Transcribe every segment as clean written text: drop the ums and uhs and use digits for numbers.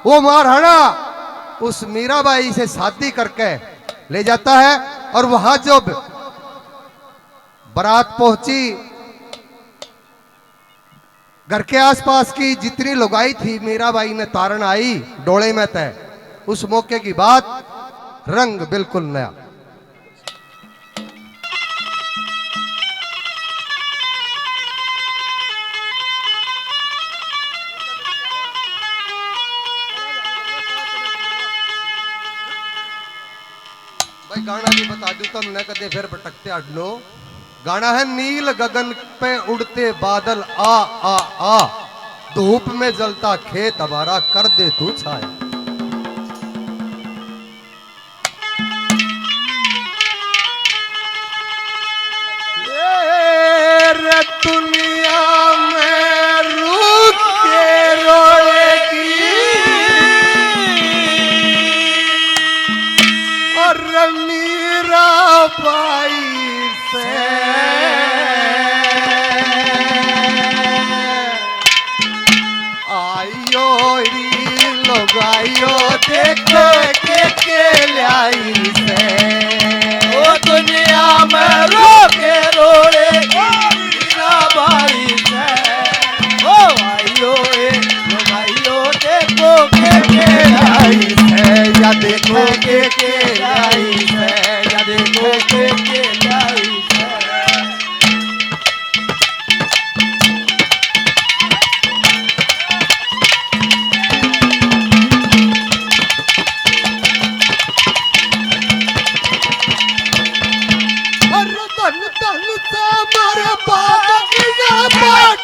वो महाराणा उस मीराबाई से शादी करके ले जाता है। और वहां जब बारात पहुंची, घर के आसपास की जितनी लुगाई थी मीराबाई ने तारण आई डोले में तय। उस मौके की बात, रंग बिल्कुल नया। भाई गाना भी बता दूं तो मैं कदे फिर भटकते हट लो। गाना है नील गगन पे उड़ते बादल आ आ आ, धूप में जलता खेत हमारा कर दे तू छाया। दुनिया में रूठ के रोएगी और मीरा बाई से आयो री लगायो देखो के लाई से। ओ दुनिया में रो के रोएगी मीरा बाई से। ओ आइयो लगाइयो देखो के लाई से, या देखो के लाई से, या देखो के लाई से। धन धन से मारे बाबा की बात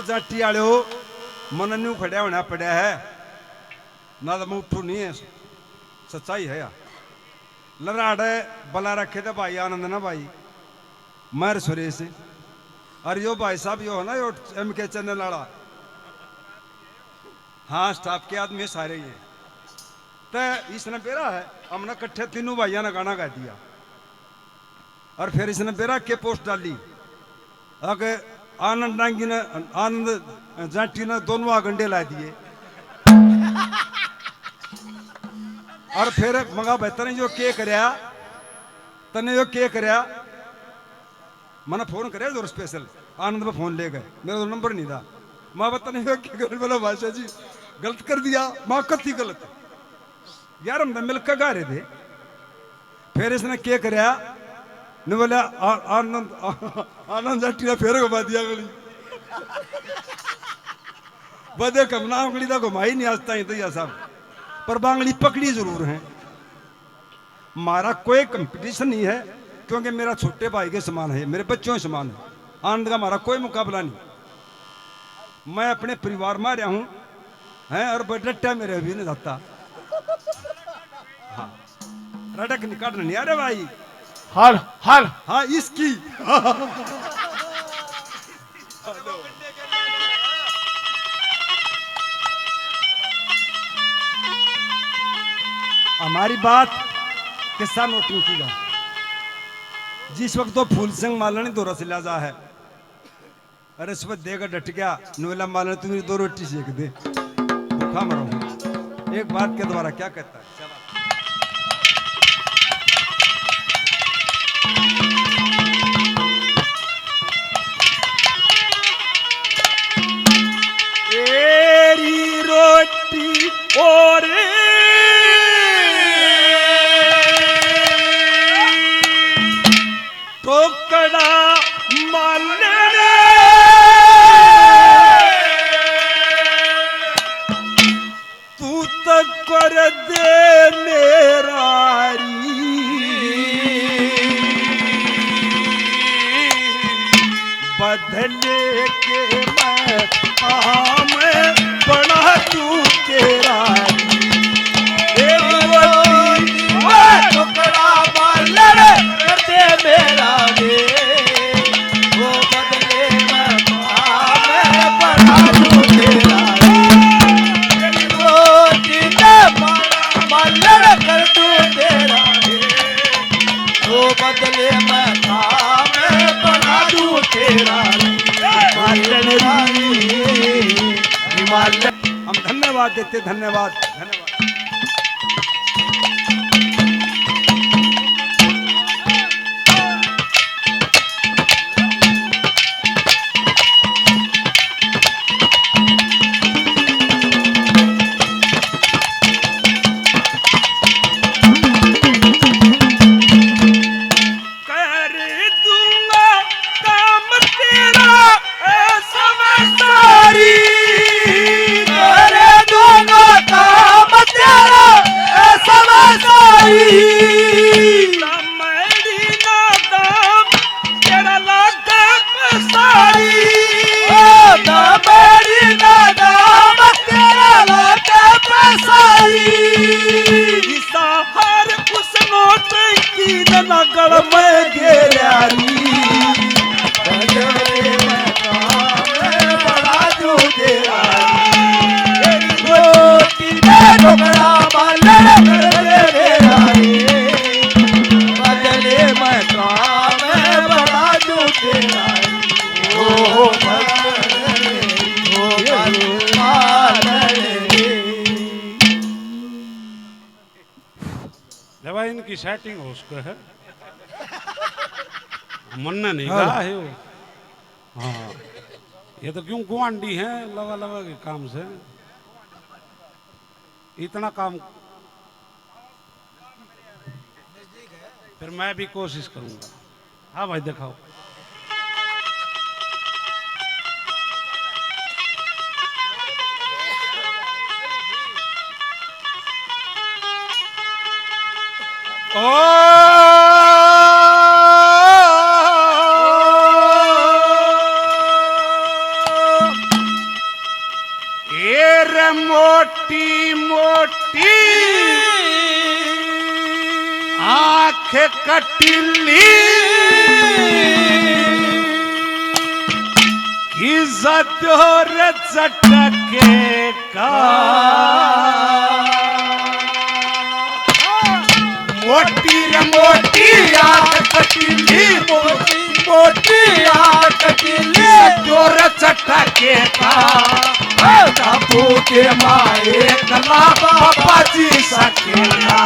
जाटी आलो मन न्यू खड़ा होना पड़ा है ना, तो मुठू नहीं है, सच्चाई है यार। लड़ाड़े बला रखे थे भाई आनंद ना भाई मर सुरेश। और यो भाई साहब यो है ना यो MK चैनल वाला, हाँ स्टाफ के आदमी सारे ही तो इसने बेरा है हमने कट्ठे तीनों भाइयों ने गाना गा दिया। और फिर इसने बेरा के पोस्ट डाली आगे आनंद डांगी ने आनंद जाटी ने दोनों आगंडे ला दिए। और फिर मंगा भाई तने जो के करया, तने जो के करया मैंने फोन करे जो स्पेशल आनंद में फोन ले गए, मेरा तो नंबर नहीं था। माँ बताने जो के कर बोला भाषा जी गलत कर दिया, माँ कथी गलत यार हम मिलकर गा रहे थे। फिर इसने के करया ने बोला आनंद आनंद जाटी ने फिर घुमा दिया गली बदे कम नाम गली तो घुमाई नहीं आजता ही तो यह सब, पर बांगली पकड़ी जरूर है। मारा कोई कंपटीशन नहीं है क्योंकि मेरा छोटे भाई के समान है, मेरे बच्चों के समान है। आनंद का हमारा कोई मुकाबला नहीं। मैं अपने परिवार में रहा हूं हैं और बड्डा मेरे अभी नहीं जाता। हाँ रटक निकाल नहीं आ रहे भाई। हर हर हाँ इसकी हमारी बात किस्सा नोटिंग की गा जिस वक्त तो फूल सिंह मालनी दो रसला जा है अरे सुबह देगा डट गया नोला मालनी तुम्हें 2 रोटी सेक दे भूखा मरो एक बात के द्वारा क्या कहता है चला। तेरी रोटी और टोकड़ा मालने तू तक कर दे मेरारी बदले के मैं काम बना तू तेरा टुकड़ा मालने दे मेरा रे वो बदले मैं काम बना दूं तेरा रे रोटी दे मालने कर दूं तेरा रे वो बदले मैं काम बना दूं तेरा रे हम धन्यवाद देते धन्यवाद धन्यवाद। इनकी सेटिंग हो उसको है मन्ना नहीं कहा है वो। हाँ ये तो क्यों गुआंडी है लगा लगा के काम से इतना काम फिर मैं भी कोशिश करूंगा। हाँ भाई दिखाओ रे मोटी मोटी आँख कटिली इज्जत और चटके का मोटी रे मोटी आँख कटिली मोटी मोटी आँख कटिली जोर चटके का बापू के माए कला पापा जी सकेला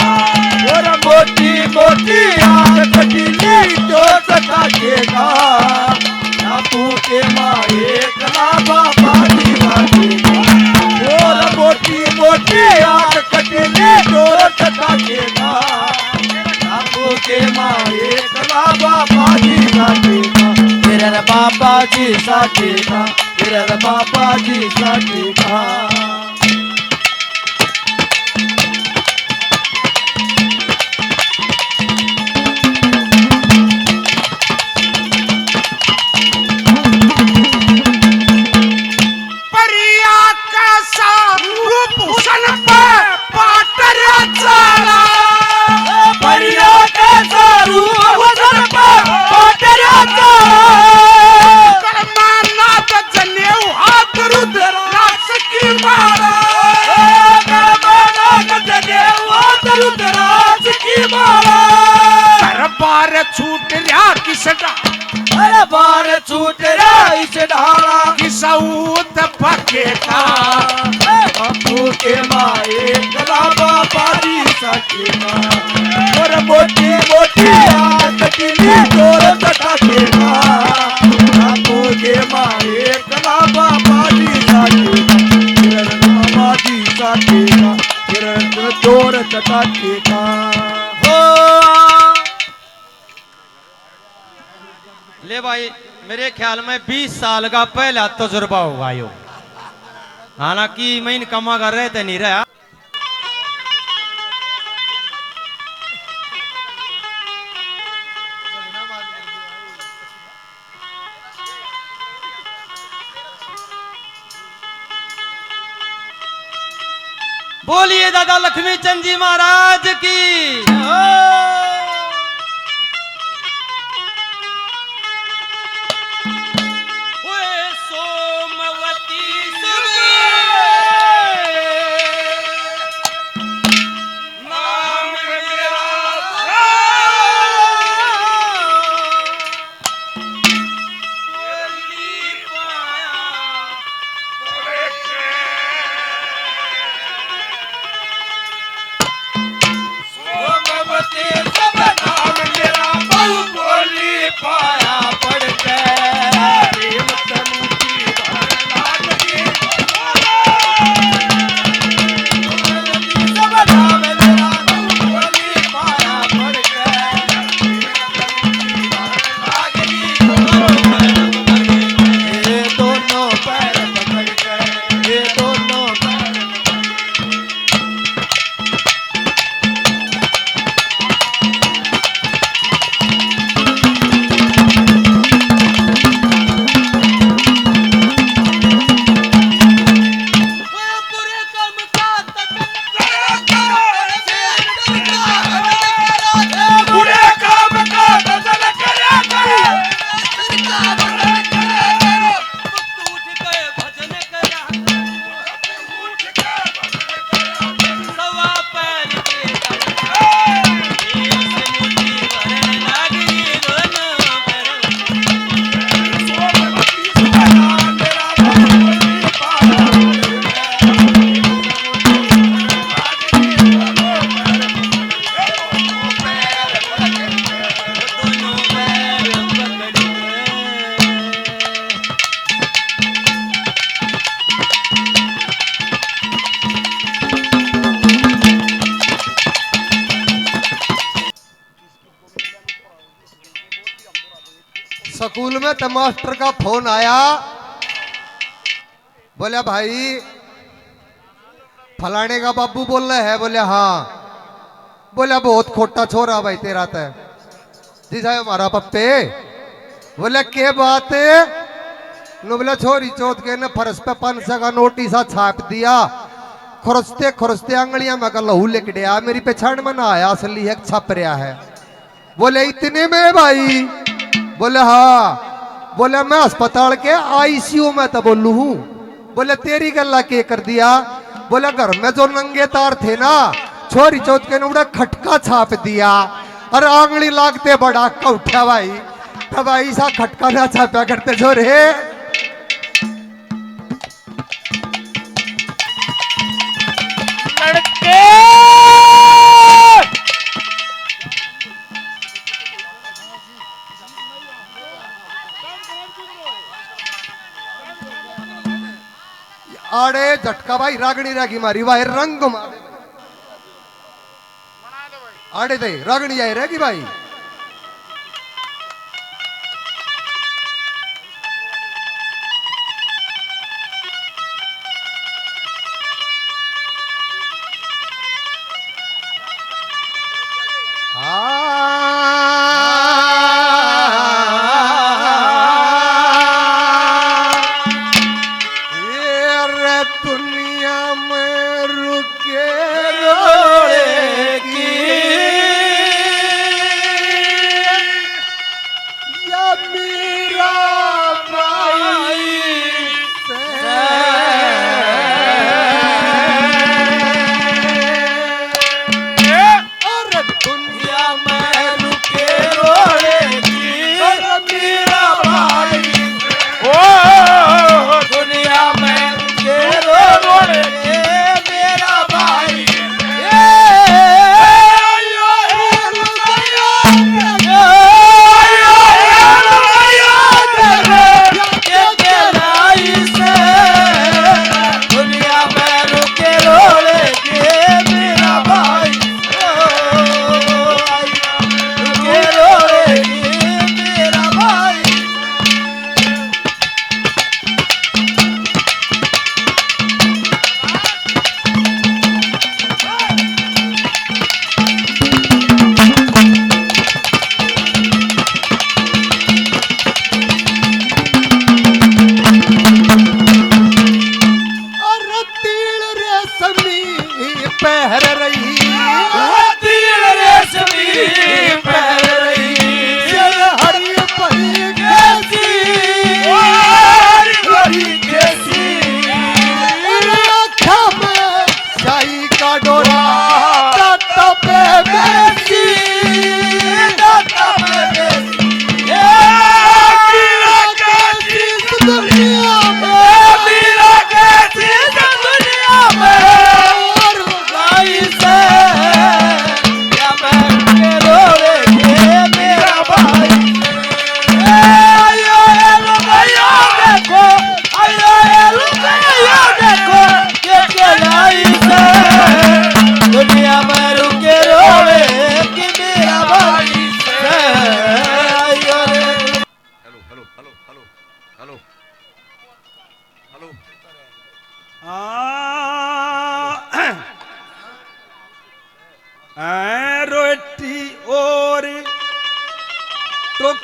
और मोटी मोटी आँख कटिली जो सकेगा बापू के माए कला पापा जी सकेगा और मोटी मोटी आँख कटिली जो सकेगा बापू के माए कला पापा जी सकेगा तेरा बाबा जी सकेगा तेरा बाबा जी सकेगा। परिया का रूप हुसन पे पाटर चला परिया का रूप हुसन पे पाटर चला जनेऊ हाथ रुद्र रास की बार छूट रहा किस अरे बार छूट रहा इस ढाला किसाऊत पके का बापू के माए कला बाबा दी सकेगा और मोटी मोटी कटीली तोर सकेगा बापू के माए कला बाबा दी सकेगा किरण बाबा दी सकेगा किरण तोर सकेगा हो ले भाई मेरे ख्याल में 20 साल का पहला तजुर्बा होगा यो हालांकि मैं इन कमा कर रहे थे नहीं रहा बोलिए दादा लक्ष्मी चंद जी महाराज की स्कूल में तो मास्टर का फोन आया, बोले भाई फलाने का बाबू बोल रहे है। बोले हाँ। बोले बहुत खोटा छोरा भाई तेरा तय जी साहब हमारा पप्पे। बोले के बात है? बोले छोरी चौथ के ने फर्श पे 500 का नोटिस छाप दिया, खुरसते खुरसते आंगलियां में लहू लेके गया, मेरी पेछाड़ में ना आया, असली है छप रहा है। बोले इतने में भाई? बोले हाँ। बोले मैं अस्पताल के आईसीयू में तो बोलू हूँ। बोले तेरी गल्ला के कर दिया? बोले घर में जो नंगे तार थे ना, छोरी चौथ के ने खटका छाप दिया और आंगली लागते बड़ा का उठा भाई। तब ऐसा खटका ना छापा करते छोरे। लड़के आड़े झटका भाई रागणी रागी मारी भाई रंग मारे आड़े दे रागणी आई रहेगी भाई।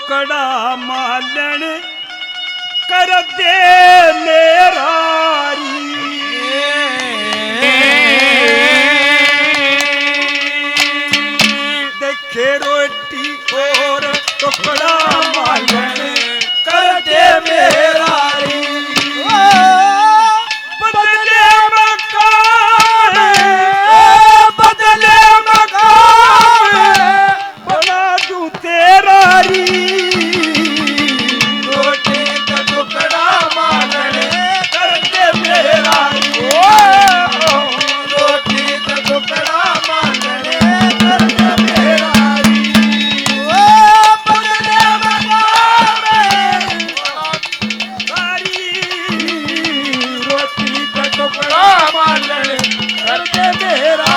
टुकड़ा मालन कर दे मेरारी देखे रोटी और टुकड़ा मालन कर दे मेरारी बदले मकान बदले मकान बना दूं तेरा री रोटी का टुकड़ा मालन कर दे मेरा रोटी का टुकड़ा मालन कर दे मेरा बदले मकान रोटी का टुकड़ा मालन कर दे मेरा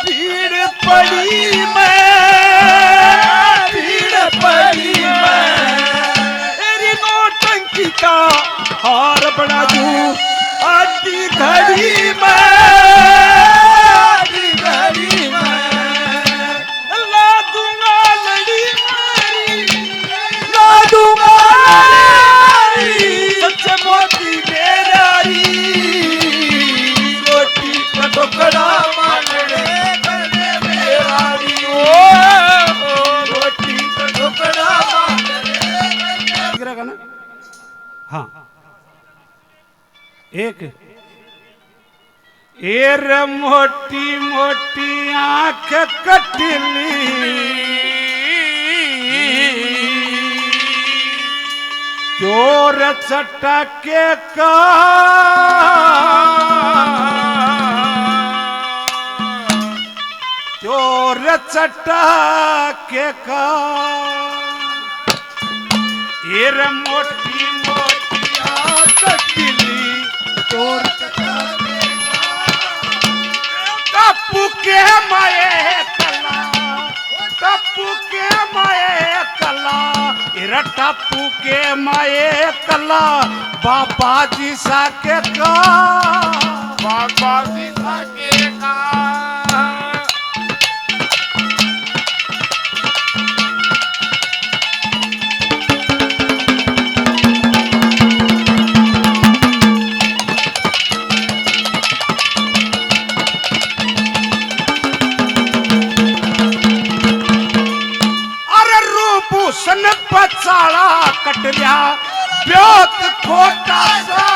भीड़ पड़ी मैं तेरी नौटंकी का हार बना दूं आधी घड़ी में ला दूंगा लड़ी ला दूंगा सच्चे मोती मेरारी रोटी का टुकड़ा मालन कर दे मेरारी रोटी का टुकड़ा मालन गिरेगा ना। हाँ एक एर मोटी मोटी आंख कटली चोर चटके का चोर चटके का एर मोटी मोटी आंख कटली चोर टप्पू के माए कला टप्पू के माए कला इरा टप्पू के माए कला बाबा जी साके का बाबा जी साके का सन पचाड़ा कटरिया ब्योत खोटा सा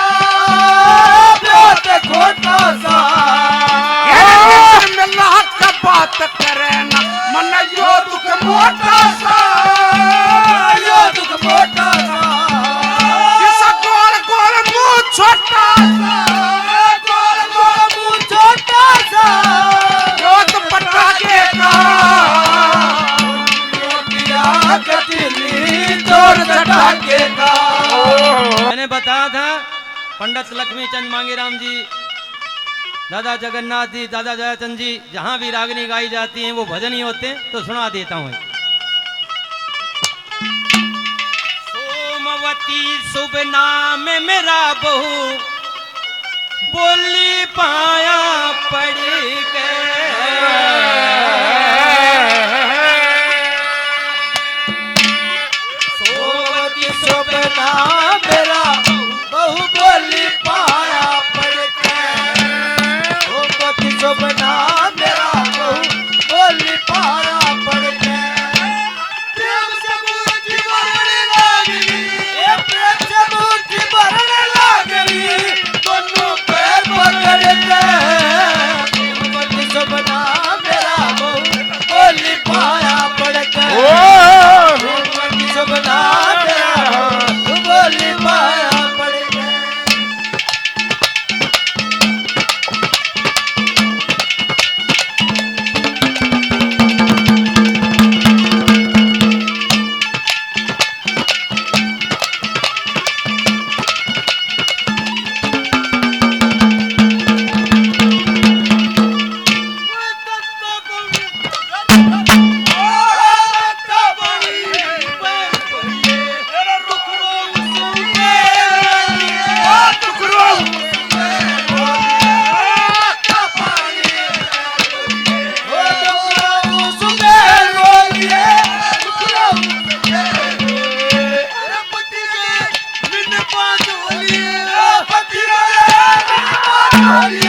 मिला का बात करे ना मन यो दुख मोटा सा इसा गोल गोल मुंह छोटा सा ब्योत पटाके का मैंने बताया था पंडित लक्ष्मी चंद मांगेराम जी, दादा जगन्नाथ जी, दादा जयाचंद जी, जहां भी रागनी गाई जाती हैं वो भजन ही होते हैं, तो सुना देता हूं। सोमवती शुभ नाम मेरा बहू बोली पाया पड़ मेरा बहु बोली पाया पड़ के सुबना मेरा बहु बोली पाया पड़ के प्रेम से मुट्ठी भरने लागरी प्रेम से मुट्ठी भरने लागरी दोनों पैर पकड़ के सुबना मेरा हरि